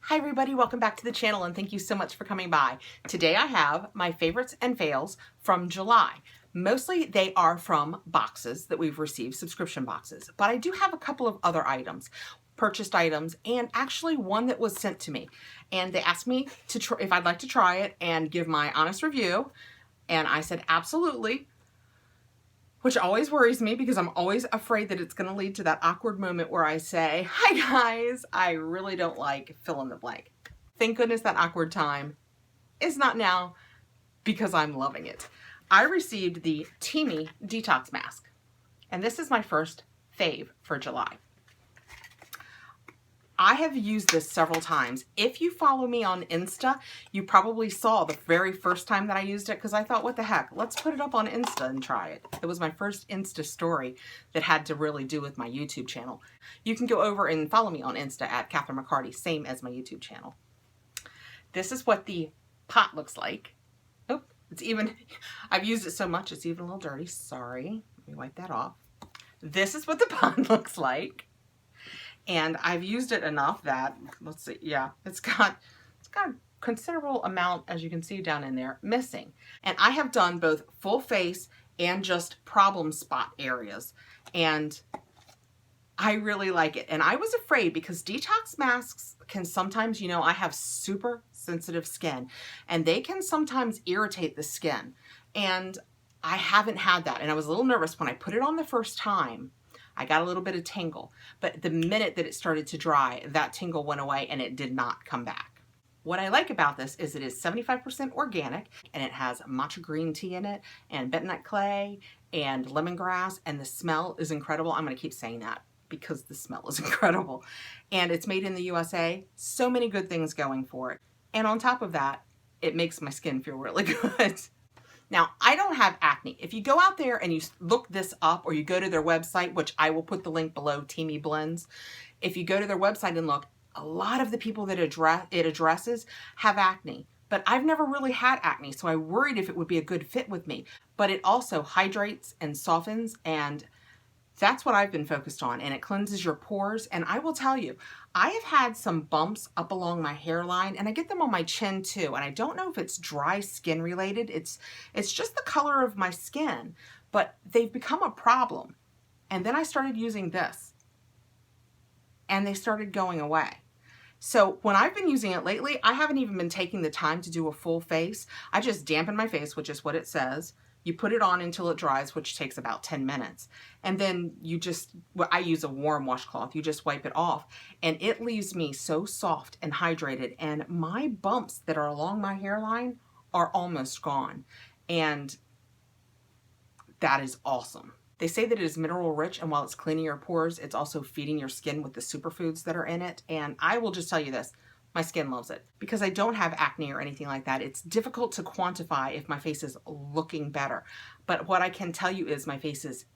Hi everybody, welcome back to the channel and thank you so much for coming by. Today I have my favorites and fails from July. Mostly they are from boxes that we've received, subscription boxes, but I do have a couple of other items, purchased items, and actually one that was sent to me. And they asked me to try, if I'd like to try it and give my honest review, and I said absolutely. Which always worries me because I'm always afraid that it's going to lead to that awkward moment where I say, hi guys, I really don't like fill in the blank. Thank goodness that awkward time is not now because I'm loving it. I received the Teami Detox Mask, and this is my first fave for July. I have used this several times. If you follow me on Insta, you probably saw the very first time that I used it because I thought, what the heck, let's put it up on Insta and try it. It was my first Insta story that had to really do with my YouTube channel. You can go over and follow me on Insta at Catherine McCarty, same as my YouTube channel. This is what the pot looks like. Oh, it's even, I've used it so much it's even a little dirty. Sorry, let me wipe that off. This is what the pot looks like. And I've used it enough that, let's see, yeah, it's got a considerable amount, as you can see down in there, missing. And I have done both full face and just problem spot areas. And I really like it. And I was afraid because detox masks can sometimes, you know, I have super sensitive skin and they can sometimes irritate the skin. And I haven't had that. And I was a little nervous when I put it on the first time. I got a little bit of tingle, but the minute that it started to dry, that tingle went away and it did not come back. What I like about this is it is 75% organic and it has matcha green tea in it and bentonite clay and lemongrass, and the smell is incredible. I'm going to keep saying that because the smell is incredible. And it's made in the USA. So many good things going for it. And on top of that, it makes my skin feel really good. Now, I don't have acne. If you go out there and you look this up or you go to their website, which I will put the link below, Teami Blends, if you go to their website and look, a lot of the people that it addresses have acne. But I've never really had acne, so I worried if it would be a good fit with me. But it also hydrates and softens, and that's what I've been focused on, and it cleanses your pores. And I will tell you, I have had some bumps up along my hairline, and I get them on my chin too. And I don't know if it's dry skin related. It's just the color of my skin, but they've become a problem. And then I started using this, and they started going away. So when I've been using it lately, I haven't even been taking the time to do a full face. I just dampen my face, which is what it says. You put it on until it dries, which takes about 10 minutes. And then you just, well, I use a warm washcloth. You just wipe it off and it leaves me so soft and hydrated. And my bumps that are along my hairline are almost gone. And that is awesome. They say that it is mineral rich, and while it's cleaning your pores, it's also feeding your skin with the superfoods that are in it. And I will just tell you this, my skin loves it. Because I don't have acne or anything like that, it's difficult to quantify if my face is looking better. But what I can tell you is my face is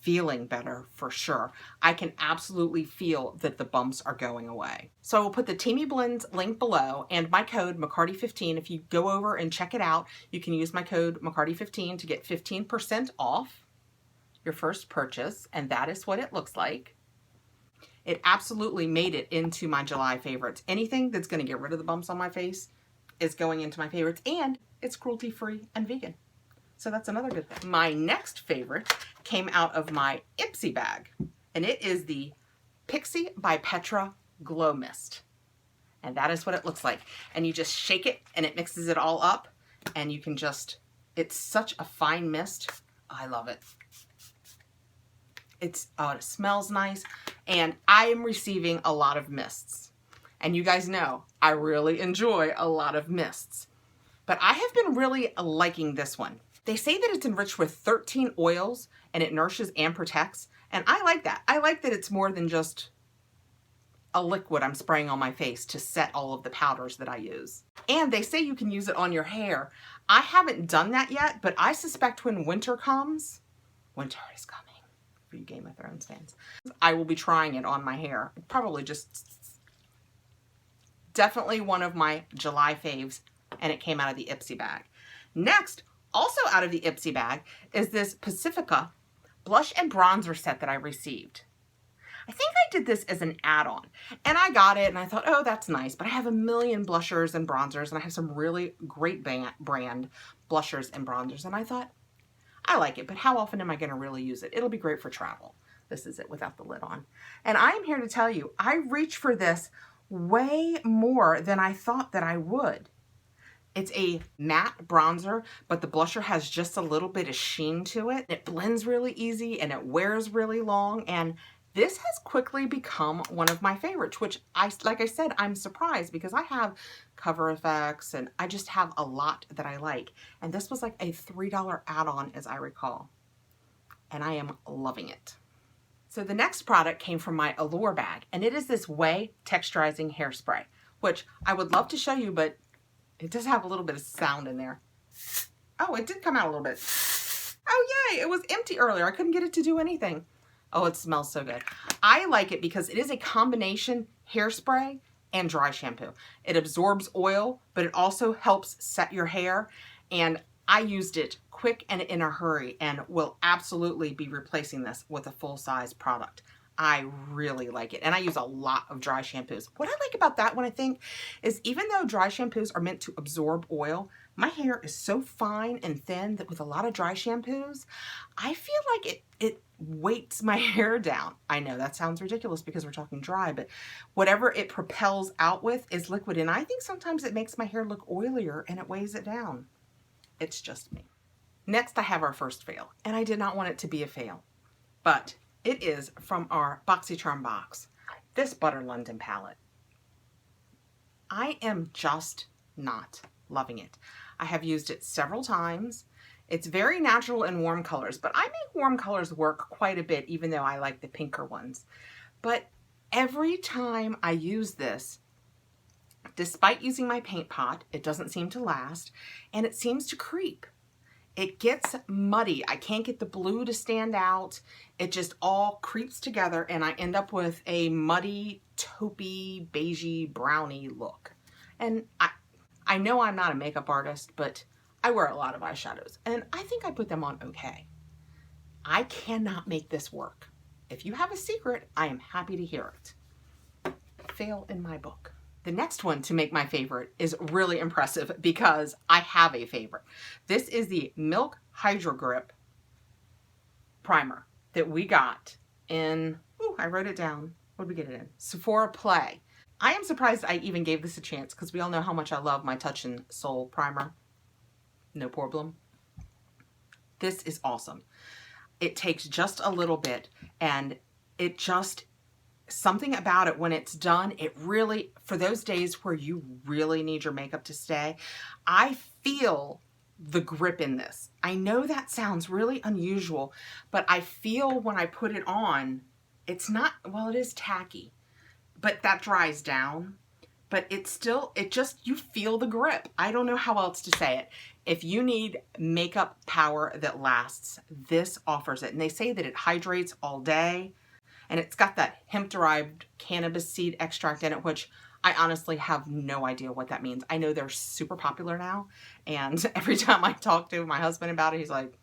feeling better for sure. I can absolutely feel that the bumps are going away. So I will put the Teami Blends link below and my code McCarty15. If you go over and check it out, you can use my code McCarty15 to get 15% off your first purchase, and that is what it looks like. It absolutely made it into my July favorites. Anything that's going to get rid of the bumps on my face is going into my favorites, and it's cruelty-free and vegan. So that's another good thing. My next favorite came out of my Ipsy bag, and it is the Pixi by Petra Glow Mist. And that is what it looks like. And you just shake it and it mixes it all up, and you can just, it's such a fine mist. I love it. It smells nice, and I am receiving a lot of mists. And you guys know, I really enjoy a lot of mists. But I have been really liking this one. They say that it's enriched with 13 oils, and it nourishes and protects, and I like that. I like that it's more than just a liquid I'm spraying on my face to set all of the powders that I use. And they say you can use it on your hair. I haven't done that yet, but I suspect when winter comes, winter is coming. For you Game of Thrones fans, I will be trying it on my hair. Probably just definitely one of my July faves, and it came out of the Ipsy bag. Next, also out of the Ipsy bag, is this Pacifica blush and bronzer set that I received. I think I did this as an add-on, and I got it and I thought, oh, that's nice, but I have a million blushers and bronzers, and I have some really great brand blushers and bronzers, and I thought, I like it, but how often am I going to really use it? It'll be great for travel. This is it without the lid on. And I'm here to tell you, I reach for this way more than I thought that I would. It's a matte bronzer, but the blusher has just a little bit of sheen to it. It blends really easy and it wears really long, and this has quickly become one of my favorites, which like I said, I'm surprised because I have Cover FX and I just have a lot that I like. And this was like a $3 add-on, as I recall. And I am loving it. So the next product came from my Allure bag, and it is this Way Texturizing Hairspray, which I would love to show you, but it does have a little bit of sound in there. Oh, it did come out a little bit. Oh, yay! It was empty earlier. I couldn't get it to do anything. Oh, it smells so good. I like it because it is a combination hairspray and dry shampoo. It absorbs oil, but it also helps set your hair. And I used it quick and in a hurry and will absolutely be replacing this with a full-size product. I really like it. And I use a lot of dry shampoos. What I like about that one, I think, is even though dry shampoos are meant to absorb oil, my hair is so fine and thin that with a lot of dry shampoos, I feel like it weights my hair down. I know that sounds ridiculous because we're talking dry, but whatever it propels out with is liquid. And I think sometimes it makes my hair look oilier and it weighs it down. It's just me. Next, I have our first fail, and I did not want it to be a fail, but it is from our Boxycharm box, this Butter London palette. I am just not loving it. I have used it several times. It's very natural in warm colors, but I make warm colors work quite a bit, even though I like the pinker ones. But every time I use this, despite using my paint pot, it doesn't seem to last, and it seems to creep. It gets muddy. I can't get the blue to stand out. It just all creeps together, and I end up with a muddy, taupey, beigey, browny look. And I know I'm not a makeup artist, but I wear a lot of eyeshadows, and I think I put them on okay. I cannot make this work. If you have a secret, I am happy to hear it. Fail in my book. The next one to make my favorite is really impressive because I have a favorite. This is the Milk Hydra Grip primer that we got in, I wrote it down. What did we get it in? Sephora Play. I am surprised I even gave this a chance because we all know how much I love my Touch and Soul primer. No problem. This is awesome. It takes just a little bit, and it just, something about it when it's done, it really, for those days where you really need your makeup to stay, I feel the grip in this. I know that sounds really unusual, but I feel when I put it on, it's not, well, it is tacky, but that dries down. But it's still, you feel the grip. I don't know how else to say it. If you need makeup power that lasts, this offers it. And they say that it hydrates all day. And it's got that hemp-derived cannabis seed extract in it, which I honestly have no idea what that means. I know they're super popular now. And every time I talk to my husband about it, he's like,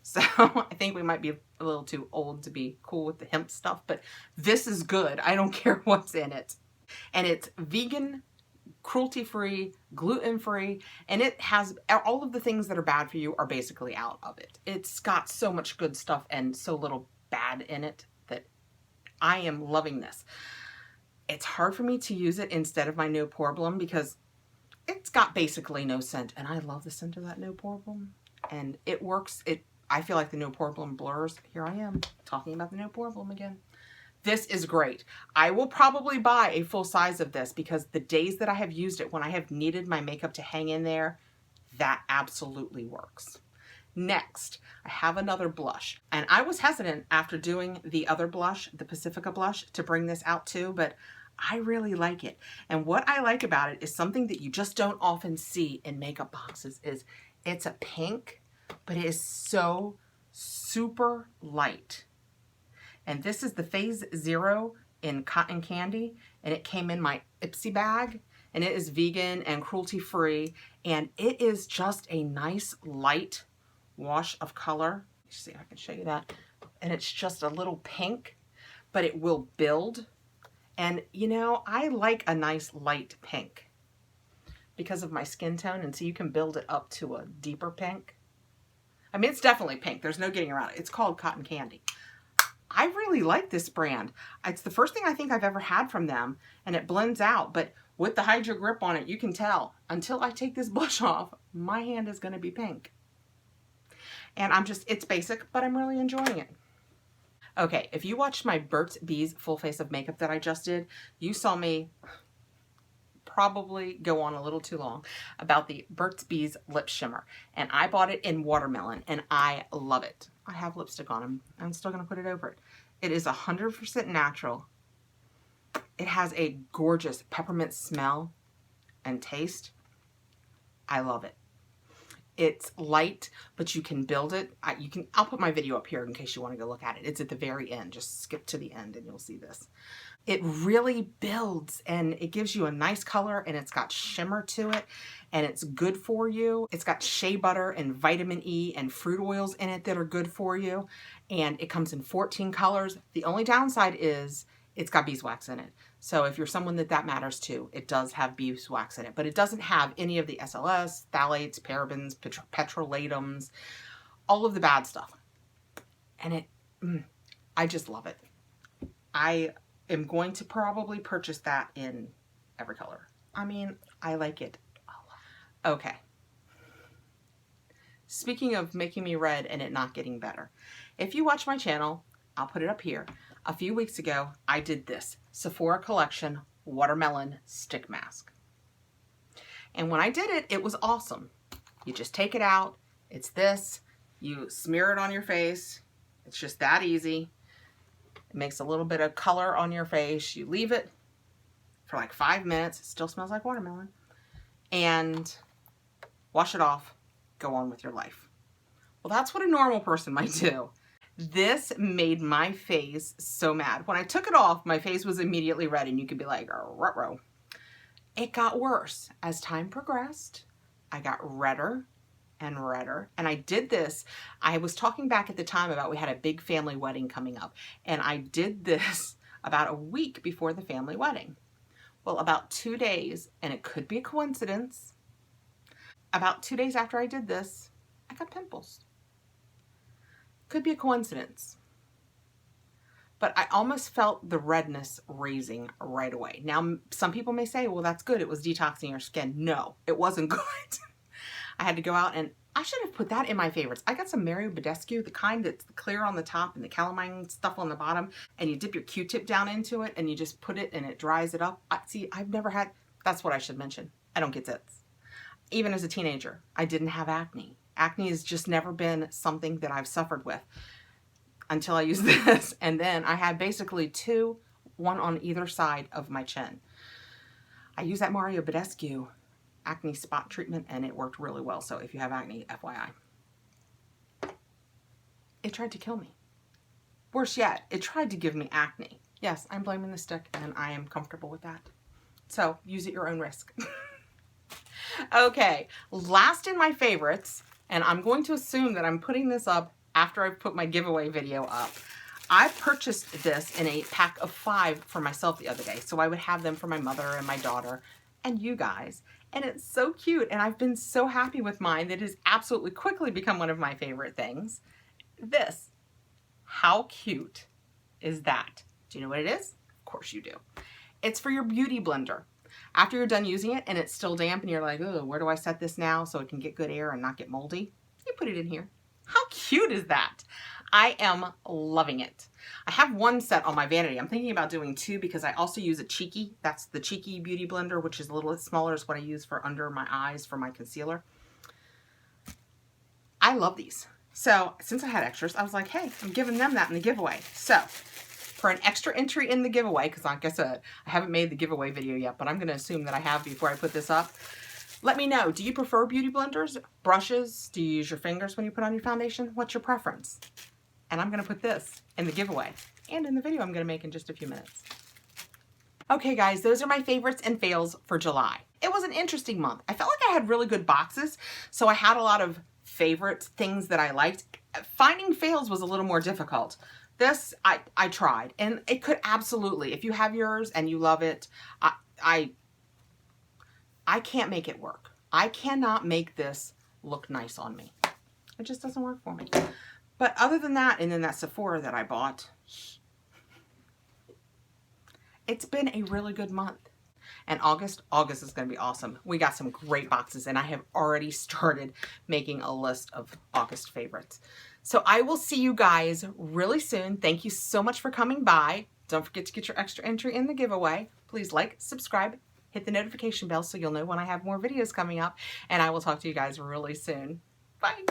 so I think we might be a little too old to be cool with the hemp stuff. But this is good. I don't care what's in it. And it's vegan, cruelty-free, gluten-free, and it has all of the things that are bad for you are basically out of it. It's got so much good stuff and so little bad in it that I am loving this. It's hard for me to use it instead of my No Problem because it's got basically no scent, and I love the scent of that No Problem, and it works. I feel like the No Problem blurs. Here I am talking about the No Problem again. This is great. I will probably buy a full size of this because the days that I have used it, when I have needed my makeup to hang in there, that absolutely works. Next, I have another blush. And I was hesitant after doing the other blush, the Pacifica blush, to bring this out too, but I really like it. And what I like about it is something that you just don't often see in makeup boxes is it's a pink, but it is so super light. And this is the Phase Zero in Cotton Candy, and it came in my Ipsy bag, and it is vegan and cruelty-free, and it is just a nice light wash of color. Let's see if I can show you that. And it's just a little pink, but it will build. And you know, I like a nice light pink because of my skin tone, and so you can build it up to a deeper pink. I mean, it's definitely pink. There's no getting around it. It's called Cotton Candy. I really like this brand. It's the first thing I think I've ever had from them, and it blends out, but with the Hydra grip on it, you can tell until I take this blush off, my hand is going to be pink. And it's basic, but I'm really enjoying it. Okay, if you watched my Burt's Bees full face of makeup that I just did, you saw me probably go on a little too long about the Burt's Bees lip shimmer. And I bought it in watermelon, and I love it. I have lipstick on them. I'm still going to put it over it. It is 100% natural. It has a gorgeous peppermint smell and taste. I love it. It's light, but you can build it. I'll put my video up here in case you want to go look at it. It's at the very end. Just skip to the end and you'll see this. It really builds, and it gives you a nice color, and it's got shimmer to it, and it's good for you. It's got shea butter and vitamin E and fruit oils in it that are good for you. And it comes in 14 colors. The only downside is it's got beeswax in it. So if you're someone that matters to, it does have beeswax in it, but it doesn't have any of the SLS, phthalates, parabens, petrolatums, all of the bad stuff. And I just love it. I am going to probably purchase that in every color. I mean, I like it a lot. Okay. Speaking of making me red and it not getting better, if you watch my channel, I'll put it up here. A few weeks ago, I did this Sephora Collection Watermelon Stick Mask. And when I did it, it was awesome. You just take it out. It's this. You smear it on your face. It's just that easy. It makes a little bit of color on your face. You leave it for like 5 minutes. It still smells like watermelon. And wash it off. Go on with your life. Well, that's what a normal person might do. This made my face so mad. When I took it off, my face was immediately red, and you could be like, ruh-roh. It got worse. As time progressed, I got redder and redder. And I did this. I was talking back at the time about we had a big family wedding coming up, and I did this about a week before the family wedding. Well, about 2 days, and it could be a coincidence, about 2 days after I did this, I got pimples. Could be a coincidence. But I almost felt the redness raising right away. Now, some people may say, well, that's good. It was detoxing your skin. No, it wasn't good. I had to go out, and I should have put that in my favorites. I got some Mario Badescu, the kind that's clear on the top and the calamine stuff on the bottom, and you dip your Q-tip down into it, and you just put it, and it dries it up. See, I've never had, that's what I should mention. I don't get zits. Even as a teenager, I didn't have acne. Acne has just never been something that I've suffered with until I used this. And then I had basically two, one on either side of my chin. I used that Mario Badescu acne spot treatment, and it worked really well. So if you have acne, FYI. It tried to kill me. Worse yet, it tried to give me acne. Yes, I'm blaming the stick, and I am comfortable with that. So use at your own risk. Okay, last in my favorites, and I'm going to assume that I'm putting this up after I've put my giveaway video up. I purchased this in a pack of 5 for myself the other day, so I would have them for my mother and my daughter and you guys. And it's so cute, and I've been so happy with mine that it has absolutely quickly become one of my favorite things. This. How cute is that? Do you know what it is? Of course you do. It's for your beauty blender. After you're done using it and it's still damp and you're like, oh, where do I set this now so it can get good air and not get moldy? You put it in here. How cute is that? I am loving it. I have one set on my vanity. I'm thinking about doing 2 because I also use a Cheeky. That's the Cheeky Beauty Blender, which is a little bit smaller, is what I use for under my eyes for my concealer. I love these. So since I had extras, I was like, hey, I'm giving them that in the giveaway. So for an extra entry in the giveaway, because like I said, I haven't made the giveaway video yet, but I'm going to assume that I have before I put this up. Let me know, do you prefer beauty blenders, brushes? Do you use your fingers when you put on your foundation? What's your preference? And I'm going to put this in the giveaway and in the video I'm going to make in just a few minutes. Okay guys, those are my favorites and fails for July. It was an interesting month. I felt like I had really good boxes, so I had a lot of favorite things that I liked. Finding fails was a little more difficult, This, I tried, and it could absolutely, if you have yours and you love it, I can't make it work. I cannot make this look nice on me. It just doesn't work for me. But other than that, and then that Sephora that I bought, it's been a really good month. And August is going to be awesome. We got some great boxes, and I have already started making a list of August favorites. So I will see you guys really soon. Thank you so much for coming by. Don't forget to get your extra entry in the giveaway. Please like, subscribe, hit the notification bell so you'll know when I have more videos coming up. And I will talk to you guys really soon. Bye.